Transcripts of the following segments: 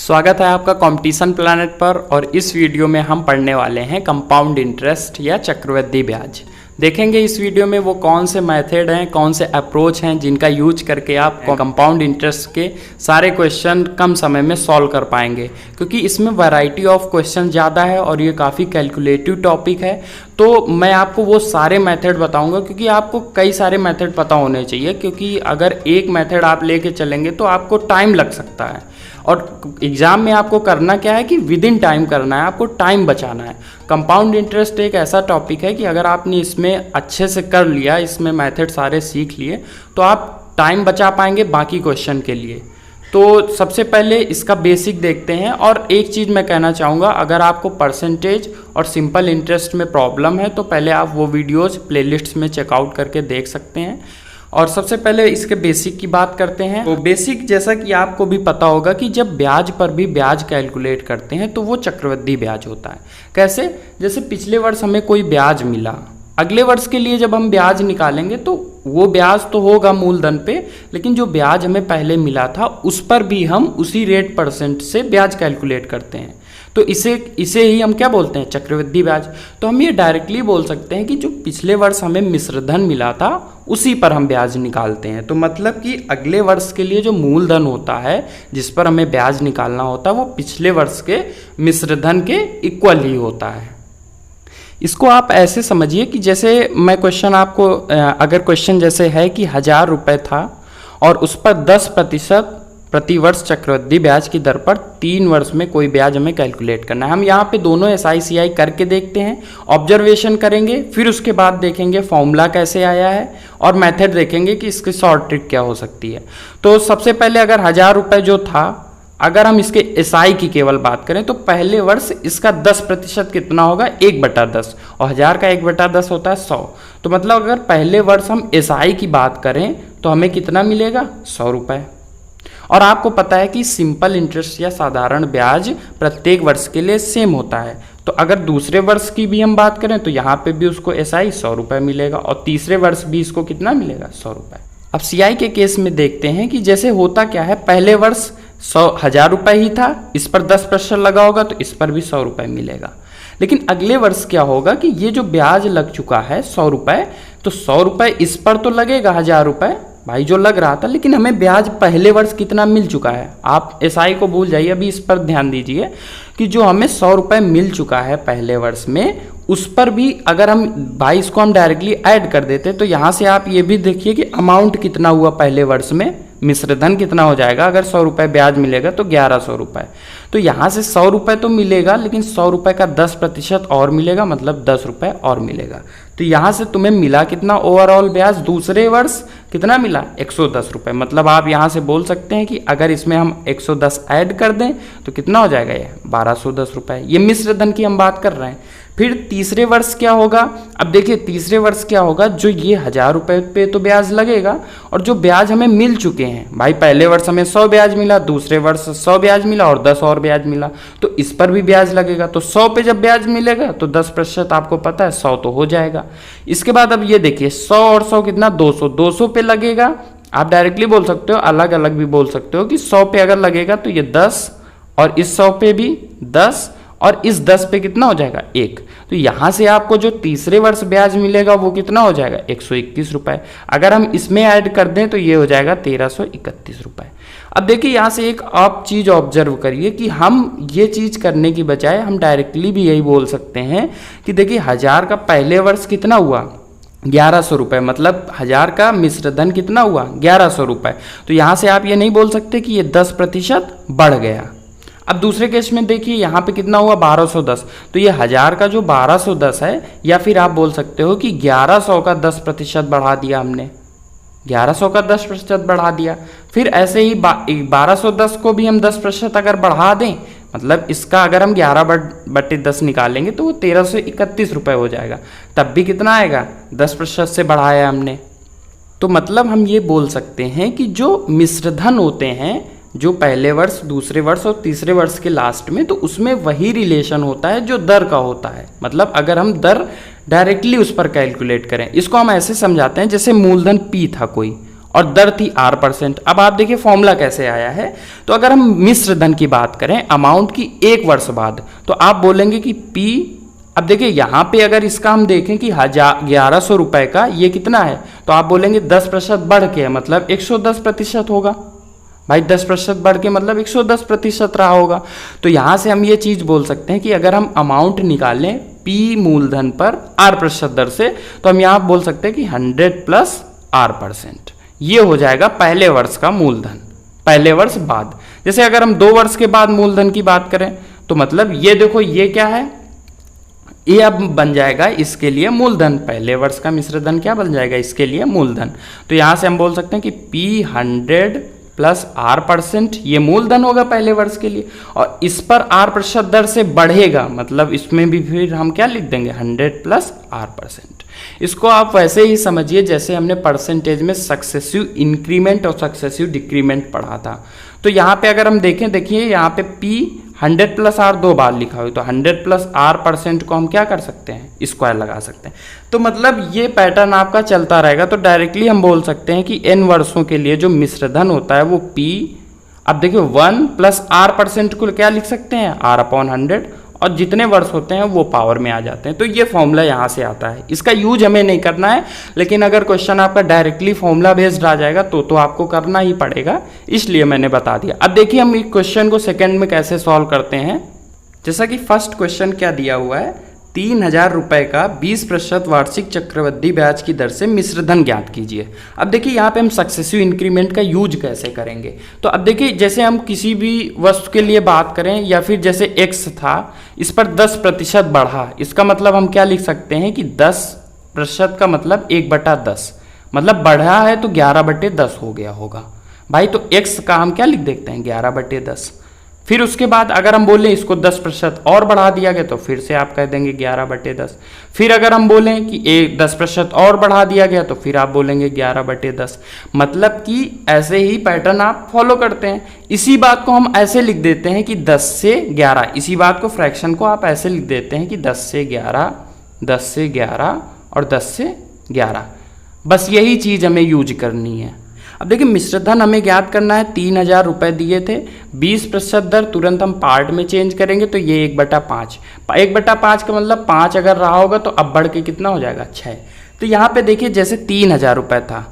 स्वागत है आपका कंपटीशन प्लैनेट पर। और इस वीडियो में हम पढ़ने वाले हैं कंपाउंड इंटरेस्ट या चक्रवृद्धि ब्याज। देखेंगे इस वीडियो में वो कौन से मेथड हैं, कौन से अप्रोच हैं जिनका यूज करके आप कंपाउंड इंटरेस्ट के सारे क्वेश्चन कम समय में सॉल्व कर पाएंगे, क्योंकि इसमें वैरायटी ऑफ क्वेश्चन ज़्यादा है और ये काफ़ी कैलकुलेटिव टॉपिक है। तो मैं आपको वो सारे मेथड बताऊंगा, क्योंकि आपको कई सारे मेथड पता होने चाहिए, क्योंकि अगर एक मेथड आप लेके चलेंगे तो आपको टाइम लग सकता है। और एग्ज़ाम में आपको करना क्या है कि विद इन टाइम करना है, आपको टाइम बचाना है। कंपाउंड इंटरेस्ट एक ऐसा टॉपिक है कि अगर आपने इसमें अच्छे से कर लिया, इसमें मेथड सारे सीख लिए, तो आप टाइम बचा पाएंगे बाकी क्वेश्चन के लिए। तो सबसे पहले इसका बेसिक देखते हैं। और एक चीज़ मैं कहना चाहूँगा, अगर आपको परसेंटेज और सिंपल इंटरेस्ट में प्रॉब्लम है तो पहले आप वो वीडियोज़ प्लेलिस्ट्स में चेकआउट करके देख सकते हैं। और सबसे पहले इसके बेसिक की बात करते हैं। तो बेसिक, जैसा कि आपको भी पता होगा कि जब ब्याज पर भी ब्याज कैलकुलेट करते हैं तो वो चक्रवृद्धि ब्याज होता है। कैसे? जैसे पिछले वर्ष हमें कोई ब्याज मिला, अगले वर्ष के लिए जब हम ब्याज निकालेंगे तो वो ब्याज तो होगा मूलधन पे, लेकिन जो ब्याज हमें पहले मिला था उस पर भी हम उसी रेट परसेंट से ब्याज कैलकुलेट करते हैं। तो इसे ही हम क्या बोलते हैं? चक्रवृद्धि ब्याज। तो हम ये डायरेक्टली बोल सकते हैं कि जो पिछले वर्ष हमें मिश्रधन मिला था उसी पर हम ब्याज निकालते हैं। तो मतलब कि अगले वर्ष के लिए जो मूलधन होता है जिस पर हमें ब्याज निकालना होता है वो पिछले वर्ष के मिश्रधन के इक्वल ही होता है। इसको आप ऐसे समझिए कि जैसे मैं क्वेश्चन आपको, अगर क्वेश्चन जैसे है कि 1000 रुपये था और उस पर 10% प्रति वर्ष चक्रवृद्धि ब्याज की दर पर 3 वर्ष में कोई ब्याज हमें कैलकुलेट करना है। हम यहाँ पे दोनों SICI करके देखते हैं, ऑब्जर्वेशन करेंगे, फिर उसके बाद देखेंगे फॉर्मूला कैसे आया है और मेथड देखेंगे कि इसकी शॉर्ट ट्रिक क्या हो सकती है। तो सबसे पहले अगर 1000 रुपये जो था, अगर हम इसके SI की केवल बात करें तो पहले वर्ष इसका 10% कितना होगा? 1/10। और 1000 का 1/10 होता है 100। तो मतलब अगर पहले वर्ष हम SI की बात करें तो हमें कितना मिलेगा? 100 रुपये। और आपको पता है कि सिंपल इंटरेस्ट या साधारण ब्याज प्रत्येक वर्ष के लिए सेम होता है। तो अगर दूसरे वर्ष की भी हम बात करें तो यहाँ पे भी उसको SI 100 रुपये मिलेगा और तीसरे वर्ष भी इसको कितना मिलेगा? 100 रुपये। अब CI के केस में देखते हैं कि जैसे होता क्या है, पहले वर्ष 1000 रुपये ही था, इस पर 10% लगा होगा तो इस पर भी 100 रुपये मिलेगा। लेकिन अगले वर्ष क्या होगा कि ये जो ब्याज लग चुका है 100 रुपये, तो 100 रुपये इस पर तो लगेगा 1000 रुपये भाई जो लग रहा था, लेकिन हमें ब्याज पहले वर्ष कितना मिल चुका है। आप SI को भूल जाइए, अभी इस पर ध्यान दीजिए कि जो हमें 100 रुपये मिल चुका है पहले वर्ष में, उस पर भी अगर हम भाई इसको हम डायरेक्टली ऐड कर देते तो यहाँ से आप ये भी देखिए कि अमाउंट कितना हुआ पहले वर्ष में, मिश्रधन कितना हो जाएगा। अगर 100 रुपये ब्याज मिलेगा तो 1100 रुपये। तो यहाँ से 100 रुपये तो मिलेगा, लेकिन 100 रुपये का 10% और मिलेगा, मतलब 10 रुपये और मिलेगा। तो यहाँ से तुम्हें मिला कितना ओवरऑल ब्याज? दूसरे वर्ष कितना मिला? 110 रुपये। मतलब आप यहाँ से बोल सकते हैं कि अगर इसमें हम 110 ऐड कर दें तो कितना हो जाएगा? ये 1210 रुपये। ये मिश्रधन की हम बात कर रहे हैं। फिर तीसरे वर्ष क्या होगा? अब देखिए तीसरे वर्ष क्या होगा, जो ये 1000 रुपये पे तो ब्याज लगेगा और जो ब्याज हमें मिल चुके हैं, भाई पहले वर्ष हमें 100 ब्याज मिला, दूसरे वर्ष 100 ब्याज मिला और 10 और ब्याज मिला, तो इस पर भी ब्याज लगेगा। तो 100 पे जब ब्याज मिलेगा तो 10% आपको पता है 100 तो हो जाएगा। इसके बाद अब ये देखिए 100 और 100 कितना? 200 पे लगेगा। आप डायरेक्टली बोल सकते हो, अलग अलग भी बोल सकते हो कि 100 पे अगर लगेगा तो ये 10 और इस 100 पे भी 10 और इस 10 पे कितना हो जाएगा? 1। तो यहाँ से आपको जो तीसरे वर्ष ब्याज मिलेगा वो कितना हो जाएगा? 121 रुपये। अगर हम इसमें ऐड कर दें तो ये हो जाएगा 1331 रुपये। अब देखिए यहाँ से एक आप चीज़ ऑब्जर्व करिए कि हम ये चीज़ करने की बजाय हम डायरेक्टली भी यही बोल सकते हैं कि देखिए 1000 का पहले वर्ष कितना हुआ? 1100 रुपये। मतलब 1000 का मिश्रधन कितना हुआ? 1100 रुपये। तो यहाँ से आप ये नहीं बोल सकते कि ये 10% बढ़ गया। अब दूसरे केस में देखिए यहाँ पे कितना हुआ? 1210। तो ये 1000 का जो 1210 है, या फिर आप बोल सकते हो कि 1100 का 10% बढ़ा दिया हमने, 1100 का 10% बढ़ा दिया। फिर ऐसे ही 1210 को भी हम 10% अगर बढ़ा दें, मतलब इसका अगर हम 11/10 निकालेंगे तो वो 1331 रुपये हो जाएगा। तब भी कितना आएगा? 10% से बढ़ाया हमने। तो मतलब हम ये बोल सकते हैं कि जो मिश्रधन होते हैं, जो पहले वर्ष, दूसरे वर्ष और तीसरे वर्ष के लास्ट में, तो उसमें वही रिलेशन होता है जो दर का होता है। मतलब अगर हम दर डायरेक्टली उस पर कैलकुलेट करें, इसको हम ऐसे समझाते हैं जैसे मूलधन P था कोई और दर थी R%। अब आप देखिए फॉर्मूला कैसे आया है। तो अगर हम मिश्र धन की बात करें अमाउंट की 1 वर्ष बाद, तो आप बोलेंगे कि P, अब देखिए यहाँ पे अगर इसका हम देखें कि 1100 रुपए का ये कितना है, तो आप बोलेंगे 10% बढ़ के मतलब 110% होगा। भाई 10% बढ़ के मतलब 110% रहा होगा। तो यहाँ से हम ये चीज़ बोल सकते हैं कि अगर हम अमाउंट निकालें P मूलधन पर R% दर से, तो हम यहाँ बोल सकते हैं कि 100 + R%, ये हो जाएगा पहले वर्ष का मूलधन, पहले वर्ष बाद। जैसे अगर हम 2 वर्ष के बाद मूलधन की बात करें, तो मतलब ये देखो ये क्या है, ये अब बन जाएगा इसके लिए मूलधन। पहले वर्ष का मिश्र धन क्या बन जाएगा, इसके लिए मूलधन। तो यहाँ से हम बोल सकते हैं कि P 100 + R%, ये मूलधन होगा पहले वर्ष के लिए, और इस पर R% दर से बढ़ेगा, मतलब इसमें भी फिर हम क्या लिख देंगे 100 + R%। इसको आप वैसे ही समझिए जैसे हमने परसेंटेज में सक्सेसिव इंक्रीमेंट और सक्सेसिव डिक्रीमेंट पढ़ा था। तो यहाँ पे अगर हम देखें, देखिए यहाँ पे P 100 + R 2 बार लिखा हुआ, तो 100 + R% को हम क्या कर सकते हैं, स्क्वायर लगा सकते हैं। तो मतलब ये पैटर्न आपका चलता रहेगा। तो डायरेक्टली हम बोल सकते हैं कि n वर्षों के लिए जो मिश्र धन होता है वो P, अब देखिए 1 + R% को क्या लिख सकते हैं, R/100, और जितने वर्ष होते हैं वो पावर में आ जाते हैं। तो ये फॉर्मूला यहाँ से आता है, इसका यूज हमें नहीं करना है, लेकिन अगर क्वेश्चन आपका डायरेक्टली फॉर्मूला बेस्ड आ जाएगा तो आपको करना ही पड़ेगा, इसलिए मैंने बता दिया। अब देखिए हम इस क्वेश्चन को सेकंड में कैसे सॉल्व करते हैं। जैसा कि फर्स्ट क्वेश्चन क्या दिया हुआ है, 3000 रुपए का 20% वार्षिक चक्रवृद्धि ब्याज की दर से मिश्र धन ज्ञात कीजिए। अब देखिए यहाँ पे हम सक्सेसिव इंक्रीमेंट का यूज कैसे करेंगे। तो अब देखिए जैसे हम किसी भी वस्तु के लिए बात करें, या फिर जैसे x था, इस पर 10% बढ़ा, इसका मतलब हम क्या लिख सकते हैं कि 10% का मतलब 1/10, मतलब बढ़ा है तो 11/10 हो गया होगा। भाई तो x का हम क्या लिख देते हैं 11/10। फिर उसके बाद अगर हम बोलें इसको 10% और बढ़ा दिया गया तो फिर से आप कह देंगे 11/10। फिर अगर हम बोलें कि 10% और बढ़ा दिया गया तो फिर आप बोलेंगे 11/10। मतलब कि ऐसे ही पैटर्न आप फॉलो करते हैं। इसी बात को हम ऐसे लिख देते हैं कि 10 से 11, इसी बात को फ्रैक्शन को आप ऐसे लिख देते हैं कि 10 से 11, 10 से 11 और 10 से 11। बस यही चीज़ हमें यूज करनी है। अब देखिए मिश्र धन हमें ज्ञात करना है, 3000 रुपये दिए थे, 20% दर तुरंत हम पार्ट में चेंज करेंगे तो ये 1/5, 1/5 का मतलब 5 अगर रहा होगा तो अब बढ़ के कितना हो जाएगा 6। तो यहाँ पे देखिए जैसे 3000 रुपये था,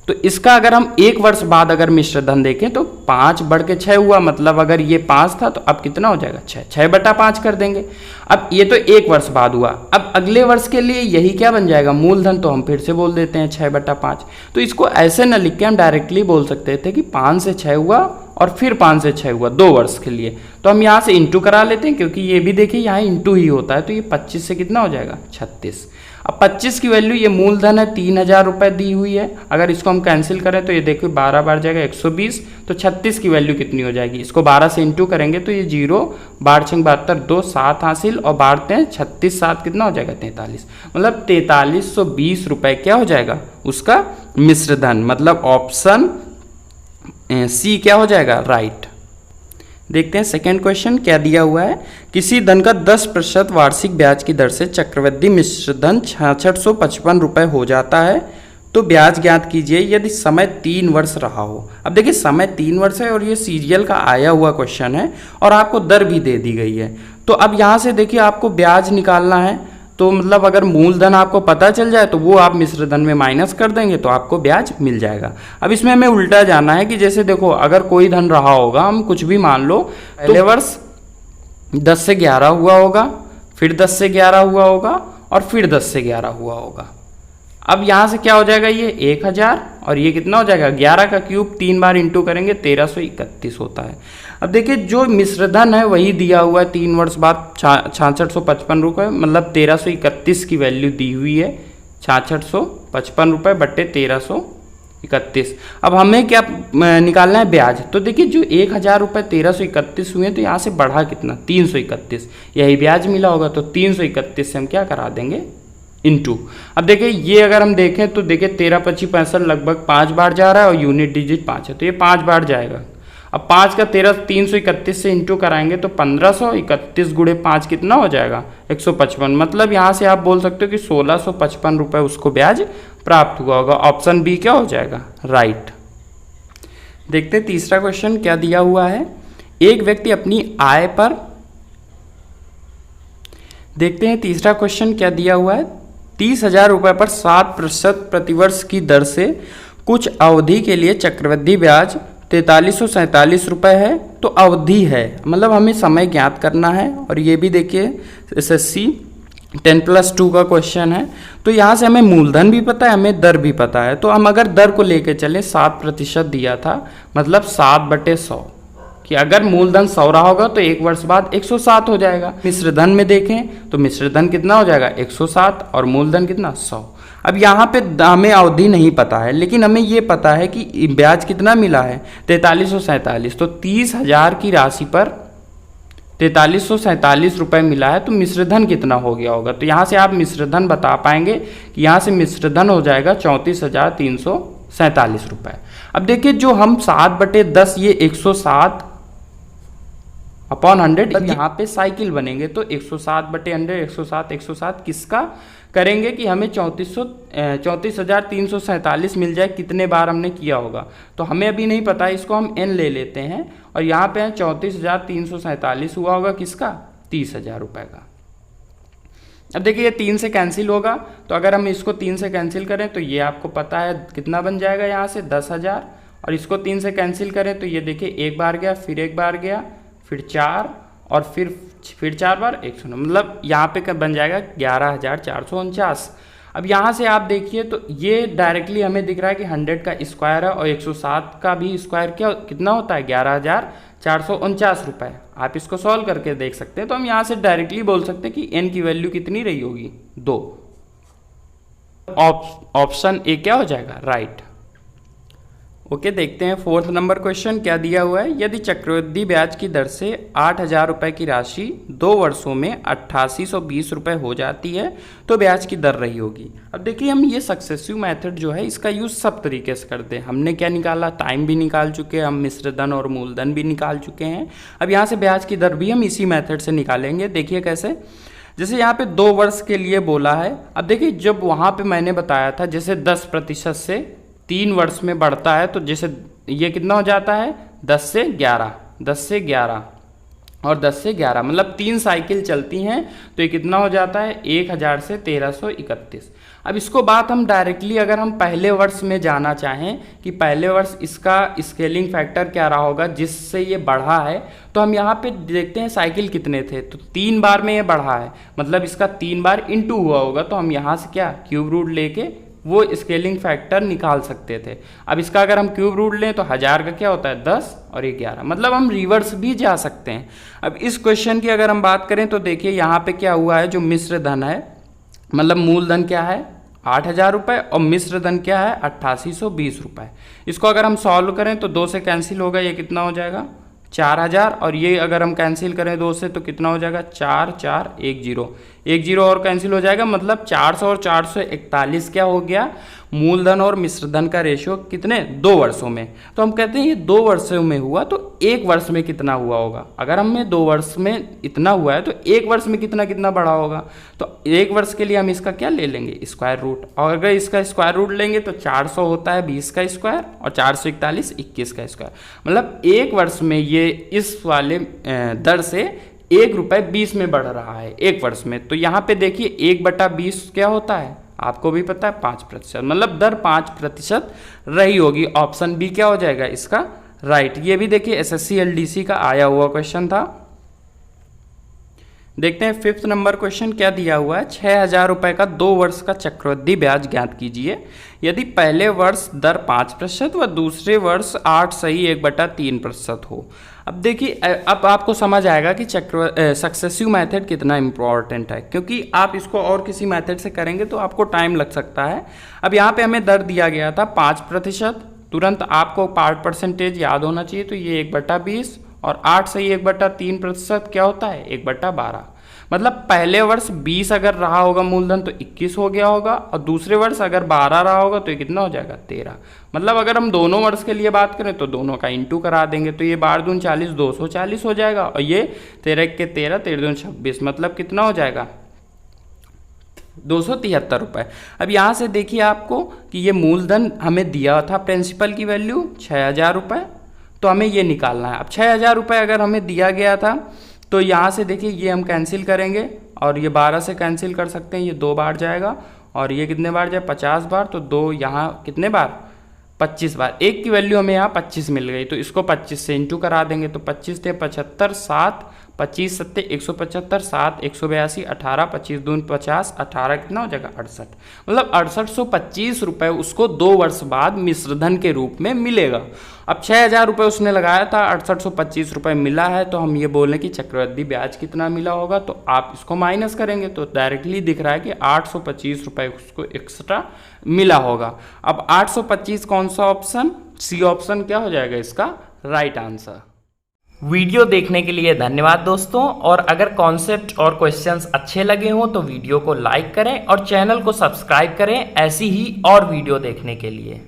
तो इसका अगर हम 1 वर्ष बाद अगर मिश्र धन देखें तो 5 बढ़ के 6 हुआ, मतलब अगर ये 5 था तो अब कितना हो जाएगा 6, 6/5 कर देंगे। अब ये तो 1 वर्ष बाद हुआ, अब अगले वर्ष के लिए यही क्या बन जाएगा मूलधन, तो हम फिर से बोल देते हैं 6/5। तो इसको ऐसे न लिख के हम डायरेक्टली बोल सकते थे कि 5 से 6 हुआ और फिर 5 से 6 हुआ 2 वर्ष के लिए। तो हम यहाँ से इंटू करा लेते हैं, क्योंकि ये भी देखिए यहाँ इंटू ही होता है, तो ये 25 से कितना हो जाएगा 36। अब 25 की वैल्यू, ये मूलधन है 3000 रुपये दी हुई है, अगर इसको हम कैंसिल करें तो ये देखो 12 बार जाएगा 120, तो 36 की वैल्यू कितनी हो जाएगी, इसको 12 से इंटू करेंगे तो ये 0, 12 6 72, 2 7 हासिल और बारते हैं 36 7 कितना हो जाएगा 43, मतलब 4320 रुपये क्या हो जाएगा उसका मिश्र धन। मतलब ऑप्शन सी क्या हो जाएगा राइट। देखते हैं सेकेंड क्वेश्चन क्या दिया हुआ है। किसी धन का 10% वार्षिक ब्याज की दर से चक्रवृद्धि मिश्र धन 6655 रुपये हो जाता है, तो ब्याज ज्ञात कीजिए यदि समय 3 वर्ष रहा हो। अब देखिए समय 3 वर्ष है और ये सीरियल का आया हुआ क्वेश्चन है और आपको दर भी दे दी गई है। तो अब यहाँ से देखिए आपको ब्याज निकालना है, तो मतलब अगर मूलधन आपको पता चल जाए तो वो आप मिश्र धन में माइनस कर देंगे तो आपको ब्याज मिल जाएगा। अब इसमें हमें उल्टा जाना है कि जैसे देखो अगर कोई धन रहा होगा, हम कुछ भी मान लो, पहले वर्ष 10 से 11 हुआ होगा, फिर 10 से 11 हुआ होगा और फिर 10 से 11 हुआ होगा। अब यहाँ से क्या हो जाएगा, ये 1000 और ये कितना हो जाएगा 11 का क्यूब, 3 बार इंटू करेंगे 1331 होता है। अब देखिए जो मिश्र धन है वही दिया हुआ है 3 वर्ष बाद 6655 रुपये, मतलब 1331 की वैल्यू दी हुई है, 6655 रुपये बट्टे 1331। अब हमें क्या निकालना है ब्याज। तो देखिए जो 1000 रुपये 1331 हुए तो यहाँ से बढ़ा कितना 331, यही ब्याज मिला होगा, तो 331 से हम क्या करा देंगे इंटू। अब देखिए ये अगर हम देखें तो देखिए 13 25 65 लगभग 5 बार जा रहा है और यूनिट डिजिट 5 है, तो ये 5 बार जाएगा। अब 5 का 331 से इंटू कराएंगे तो 1500, 31 गुणे 5 कितना हो जाएगा 155। मतलब यहाँ से आप बोल सकते हो कि 1655 रुपये उसको ब्याज प्राप्त हुआ होगा। ऑप्शन बी क्या हो जाएगा राइट। देखते हैं तीसरा क्वेश्चन क्या दिया हुआ है। एक व्यक्ति अपनी आय पर, देखते हैं तीसरा क्वेश्चन क्या दिया हुआ है। 30,000 रुपये पर 7% प्रतिवर्ष की दर से कुछ अवधि के लिए चक्रवृद्धि ब्याज 4347 रुपये है। तो अवधि है मतलब हमें समय ज्ञात करना है। और ये भी देखिए SSC 10+2 का क्वेश्चन है। तो यहाँ से हमें मूलधन भी पता है, हमें दर भी पता है। तो हम अगर दर को लेके चलें 7% दिया था, मतलब 7/100 कि अगर मूलधन 100 रहा होगा तो एक वर्ष बाद 107 हो जाएगा। मिश्र धन में देखें तो मिश्र धन कितना हो जाएगा 107 और मूलधन कितना 100। अब यहाँ पे हमें अवधि नहीं पता है, लेकिन हमें ये पता है कि ब्याज कितना मिला है 4347। तो 30,000 की राशि पर 4347 रुपये मिला है, तो मिश्रधन कितना हो गया होगा। तो यहाँ से आप मिश्रधन बता पाएंगे कि यहाँ से मिश्रधन हो जाएगा 34,347 रुपये। अब देखिए जो हम 7/10 ये 107 अपॉन 100, यहाँ पे साइकिल बनेंगे तो 107/100 107 107 किसका करेंगे कि हमें 34,347 मिल जाए। कितने बार हमने किया होगा तो हमें अभी नहीं पता, इसको हम n ले लेते हैं और यहाँ पे 34,347 हुआ होगा किसका 30,000 रुपये का। अब देखिए ये 3 से कैंसिल होगा, तो अगर हम इसको 3 से कैंसिल करें तो ये आपको पता है कितना बन जाएगा यहाँ से 10,000। और इसको 3 से कैंसिल करें तो ये देखिए एक बार गया, फिर एक बार गया, फिर 4 और फिर 4 बार 109, मतलब यहाँ पे बन जाएगा 11,449। अब यहाँ से आप देखिए तो ये डायरेक्टली हमें दिख रहा है कि 100 का स्क्वायर है और 107 का भी स्क्वायर कितना होता है 11,449 रुपये। आप इसको सॉल्व करके देख सकते हैं। तो हम यहाँ से डायरेक्टली बोल सकते हैं कि n की वैल्यू कितनी रही होगी 2। ऑप्शन ए क्या हो जाएगा राइट। ओके, देखते हैं 4th नंबर क्वेश्चन क्या दिया हुआ है। यदि चक्रवृद्धि ब्याज की दर से 8,000 रुपये की राशि 2 वर्षों में 8820 रुपये हो जाती है तो ब्याज की दर रही होगी। अब देखिए हम ये सक्सेसिव मेथड जो है इसका यूज़ सब तरीके से करते हैं। हमने क्या निकाला, टाइम भी निकाल चुके हैं, हम मिश्रधन और मूलधन भी निकाल चुके हैं। अब यहाँ से ब्याज की दर भी हम इसी मेथड से निकालेंगे। देखिए कैसे, जैसे यहाँ पे 2 वर्ष के लिए बोला है। अब देखिए जब वहाँ पे मैंने बताया था जैसे 10% से 3 वर्ष में बढ़ता है, तो जैसे ये कितना हो जाता है 10 से 11 और 10 से 11, मतलब 3 साइकिल चलती हैं तो ये कितना हो जाता है 1000 से 1331। अब इसको बात हम डायरेक्टली अगर हम पहले वर्ष में जाना चाहें कि पहले वर्ष इसका स्केलिंग फैक्टर क्या रहा होगा जिससे ये बढ़ा है, तो हम यहाँ पे देखते हैं साइकिल कितने थे, तो 3 बार में ये बढ़ा है, मतलब इसका 3 बार इंटू हुआ होगा। तो हम यहाँ से क्या क्यूब रूट लेके वो स्केलिंग फैक्टर निकाल सकते थे। अब इसका अगर हम क्यूब रूट लें तो 1000 का क्या होता है 10 और ये 11, मतलब हम रिवर्स भी जा सकते हैं। अब इस क्वेश्चन की अगर हम बात करें तो देखिए यहाँ पे क्या हुआ है, जो मिश्र धन है मतलब मूलधन क्या है 8,000 रुपये और मिश्र धन क्या है 8820 रुपये। इसको अगर हम सॉल्व करें तो 2 से कैंसिल होगा, ये कितना हो जाएगा 4000 और ये अगर हम कैंसिल करें 2 से तो कितना हो जाएगा 4 4 1 0 1 0 और कैंसिल हो जाएगा, मतलब 400 और 441 क्या हो गया मूलधन और मिश्रधन का रेशियो कितने 2 वर्षों में। तो हम कहते हैं ये 2 वर्षों में हुआ तो 1 वर्ष में कितना हुआ होगा। अगर हमें 2 वर्ष में इतना हुआ है तो 1 वर्ष में कितना कितना बढ़ा होगा। तो 1 वर्ष के लिए हम इसका क्या ले लेंगे स्क्वायर रूट, और अगर इसका स्क्वायर रूट लेंगे तो 400 होता है 20 का स्क्वायर और 441 21 का स्क्वायर, मतलब 1 वर्ष में ये इस वाले दर से 1 रुपये 20 में बढ़ रहा है 1 वर्ष में। तो यहाँ पे देखिए 1/20 क्या होता है आपको भी पता है 5%, मतलब दर 5% रही होगी। ऑप्शन बी क्या हो जाएगा इसका राइट। ये भी देखिए SSC LDC का आया हुआ क्वेश्चन था। देखते हैं 5th नंबर क्वेश्चन क्या दिया हुआ है। 6,000 रुपये का 2 वर्ष का चक्रवृद्धि ब्याज ज्ञात कीजिए। यदि पहले वर्ष दर 5% व दूसरे वर्ष 8 सही 1/3% हो। अब देखिए अब आपको समझ आएगा कि सक्सेसिव मेथड कितना इंपॉर्टेंट है, क्योंकि आप इसको और किसी मेथड से करेंगे तो आपको टाइम लग सकता है। अब यहाँ पे हमें दर दिया गया था 5%, तुरंत आपको पार्ट परसेंटेज याद होना चाहिए, तो ये 1/20 और 8 से 1/3% क्या होता है 1/12। मतलब पहले वर्ष 20 अगर रहा होगा मूलधन तो 21 हो गया होगा, और दूसरे वर्ष अगर 12 रहा होगा तो ये कितना हो जाएगा 13। मतलब अगर हम दोनों वर्ष के लिए बात करें तो दोनों का इंटू करा देंगे, तो ये 12 दूनी 40 240 हो जाएगा, और ये 13 के 13 13 दूनी 26, मतलब कितना हो जाएगा 273 रुपये। अब यहाँ से देखिए आपको कि ये मूलधन हमें दिया था प्रिंसिपल की वैल्यू 6000 रुपये, तो हमें ये निकालना है। अब 6000 रुपये अगर हमें दिया गया था तो यहाँ से देखिए ये हम कैंसिल करेंगे, और ये 12 से कैंसिल कर सकते हैं, ये 2 बार जाएगा, और ये कितने बार जाए 50 बार, तो 2 यहाँ कितने बार 25 बार। एक की वैल्यू हमें यहाँ 25 मिल गई, तो इसको 25 से इंटू करा देंगे, तो 25 थे 75 7 25 सत्ते 175 7 182 18 25 दून 50 18 कितना हो जाएगा 68। मतलब 6825 रुपये उसको 2 वर्ष बाद मिश्रधन के रूप में मिलेगा। अब 6000 रुपये उसने लगाया था, 6825 रुपये मिला है, तो हम ये बोलें कि चक्रवृद्धि ब्याज कितना मिला होगा, तो आप इसको माइनस करेंगे तो डायरेक्टली दिख रहा है कि 825 रुपये उसको एक्स्ट्रा मिला होगा। अब 825 कौन सा ऑप्शन, सी ऑप्शन क्या हो जाएगा इसका राइट आंसर। वीडियो देखने के लिए धन्यवाद दोस्तों, और अगर कॉन्सेप्ट और क्वेश्चंस अच्छे लगे हों तो वीडियो को लाइक करें और चैनल को सब्सक्राइब करें ऐसी ही और वीडियो देखने के लिए।